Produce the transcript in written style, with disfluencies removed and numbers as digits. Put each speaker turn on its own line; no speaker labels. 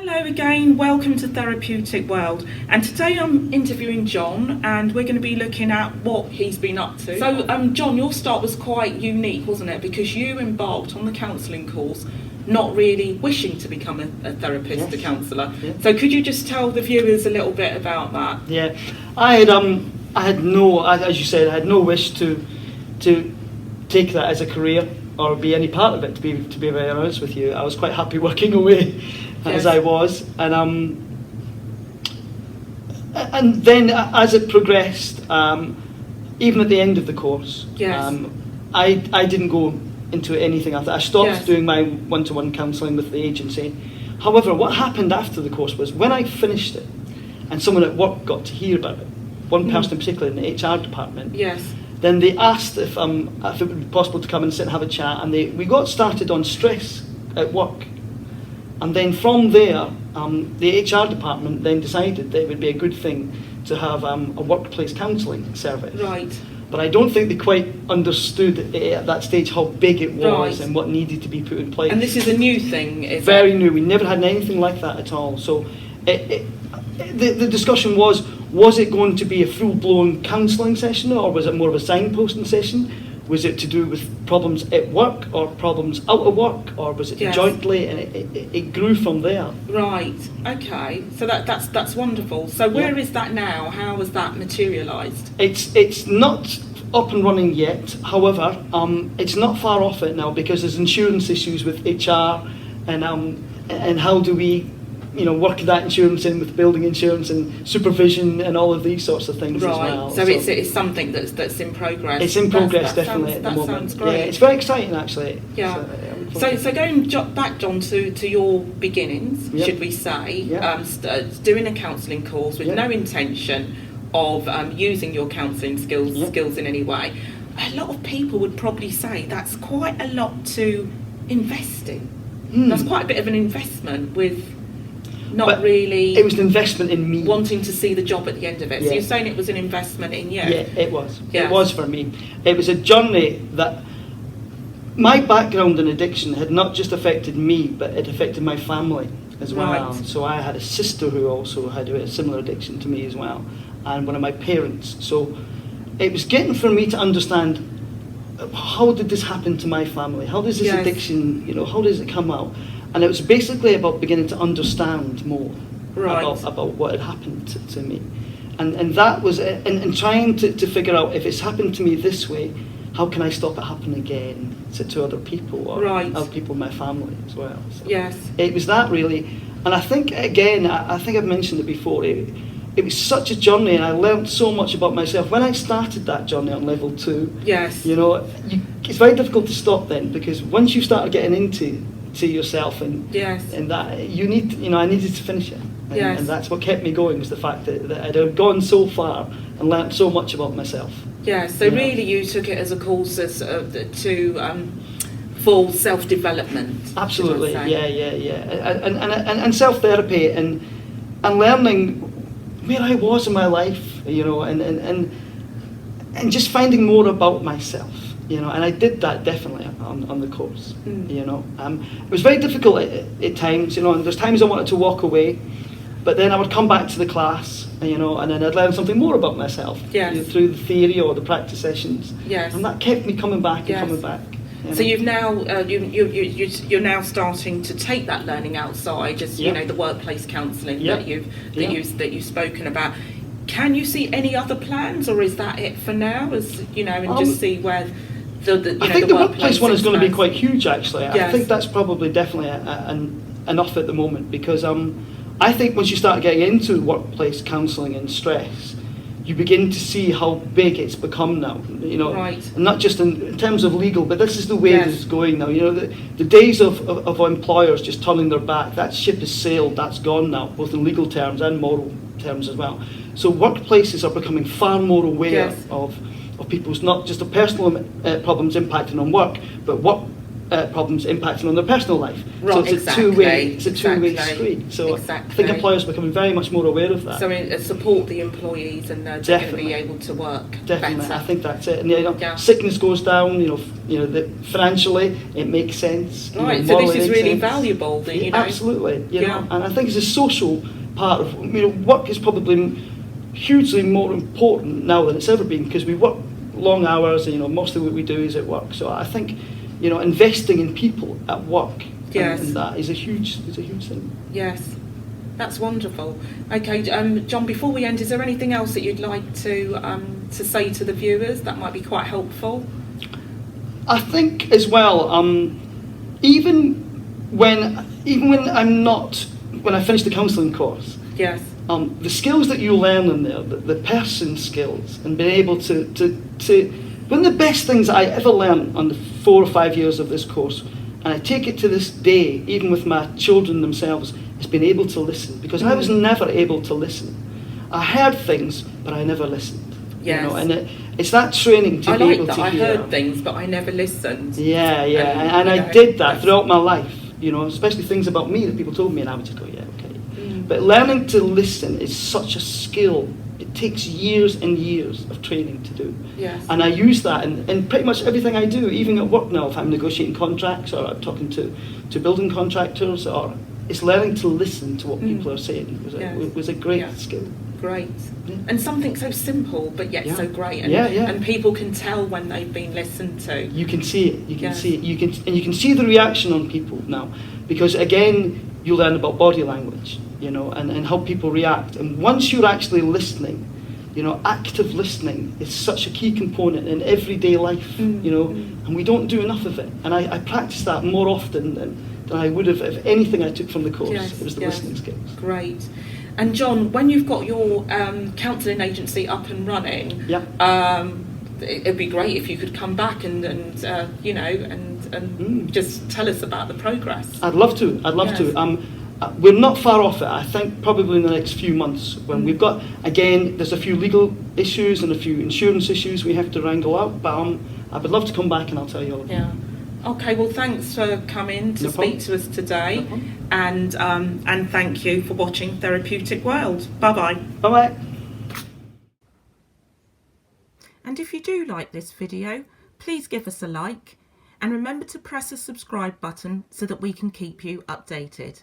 Hello again, welcome to Therapeutic World, and today I'm interviewing John and we're going to be looking at what he's been up to. So John, your start was quite unique, wasn't it, because you embarked on the counselling course not really wishing to become a therapist,
Yes.
a counsellor.
Yeah.
So could you just tell the viewers a little bit about that?
Yeah, I had no, as you said, I had no wish to take that as a career or be any part of it. To be very honest with you, I was quite happy working away as I was, and then as it progressed, even at the end of the course, I didn't go into anything after. I stopped doing my one-to-one counselling with the agency. However, what happened after the course was when I finished it, and someone at work got to hear about it, one person in particular in the HR department, then they asked if it would be possible to come and sit and have a chat, and we got started on stress at work. And then from there, the HR department then decided that it would be a good thing to have a workplace counselling service.
Right.
But I don't think they quite understood at that stage how big it was and what needed to be put in place.
And this is a new thing, is
Very new. We never had anything like that at all. So the discussion was it going to be a full-blown counselling session, or was it more of a signposting session? Was it to do with problems at work or problems out of work, or was it jointly? And it grew from there.
Right. Okay. So that's wonderful. So where is that now? How has that materialised?
It's not up and running yet. However, it's not far off it now, because there's insurance issues with HR, and how do we work that insurance in with building insurance and supervision and all of these sorts of things as well.
So it's something that's in progress.
It's in progress definitely at the moment.
That sounds great.
Yeah, it's very exciting actually.
Yeah. So going back, John, to your beginnings, should we say, doing a counselling course with no intention of using your counselling skills in any way, a lot of people would probably say that's quite a lot to invest in. That's quite a bit of an investment with really...
It was an investment in me.
Wanting to see the job at the end of it. So you're saying it was an investment in you?
Yeah, it was. Yeah. It was for me. It was a journey that... My background in addiction had not just affected me, but it affected my family as well.
Right.
So I had a sister who also had a similar addiction to me as well, and one of my parents. So it was getting for me to understand, how did this happen to my family? How does this addiction, how does it come out? And it was basically about beginning to understand more about what had happened to me. And that was, and trying to figure out, if it's happened to me this way, how can I stop it happening again to other people, or other people in my family as well. So it was that really. And I think, again, I think I've mentioned it before, it was such a journey, and I learned so much about myself. When I started that journey on level 2, it's very difficult to stop then, because once you start getting into yourself and that I needed to finish it, and that's what kept me going, was the fact that I'd have gone so far and learnt so much about myself.
So really you took it as a course to full self-development.
Absolutely, and self-therapy and learning where I was in my life, and just finding more about myself. And I did that definitely on the course. It was very difficult at times, and there's times I wanted to walk away, but then I would come back to the class, and then I'd learn something more about myself through the theory or the practice sessions. And that kept me coming back and coming back.
So you've now you're now starting to take that learning outside, just the workplace counselling that you've spoken about. Can you see any other plans, or is that it for now? And just see where. I
think the workplace one is going to be quite huge, actually. I think that's probably definitely enough at the moment, because I think once you start getting into workplace counselling and stress, you begin to see how big it's become now. And not just in terms of legal, but this is the way that it's going now. The days of employers just turning their back, that ship has sailed. That's gone now, both in legal terms and moral terms as well. So workplaces are becoming far more aware of people's, not just the personal problems impacting on work, but what problems impacting on their personal life.
Right,
so it's
exactly,
a two-way street. So I think employers are becoming very much more aware of that.
So support the employees, and they're going to be able to work
Definitely,
better.
I think that's it. And sickness goes down. Financially, it makes sense.
Right. So this is really valuable.
Absolutely. And I think it's a social part of work is probably hugely more important now than it's ever been, because we work long hours, and most of what we do is at work. So I think investing in people at work and that is a huge thing.
Yes, that's wonderful. Okay, John, before we end, is there anything else that you'd like to say to the viewers that might be quite helpful?
I think as well, even when I finish the counselling course,
yes,
the skills that you learn in there, the person skills, and being able to one of the best things I ever learned on the 4 or 5 years of this course, and I take it to this day, even with my children themselves, is being able to listen, because I was never able to listen. I heard things, but I never listened.
Yes.
And it's that training to be able to hear.
I heard things, but I never listened.
Yeah. And I did that throughout my life, especially things about me that people told me, and I would just go, yeah, okay. But learning to listen is such a skill. It takes years and years of training to do.
Yes.
And I use that in pretty much everything I do, even at work now, if I'm negotiating contracts or I'm talking to building contractors, or it's learning to listen to what people are saying was a great skill.
Great. Yeah. And something so simple but yet so great, and and people can tell when they've been listened to.
You can see it. You can see it. You can see the reaction on people now, because again you learn about body language, and how people react. And once you're actually listening, active listening is such a key component in everyday life, and we don't do enough of it. And I practice that more often than I would have if anything I took from the course. It was the listening skills.
Great. And John, when you've got your counselling agency up and running, it'd be great if you could come back and just tell us about the progress.
I'd love to. We're not far off it. I think probably in the next few months, when we've got, again, there's a few legal issues and a few insurance issues we have to wrangle out, but I would love to come back and I'll tell you all about it.
Okay, well, thanks for coming to speak to us today, and thank you for watching Therapeutic World. Bye-bye.
Bye-bye.
And if you do like this video, please give us a like, and remember to press the subscribe button so that we can keep you updated.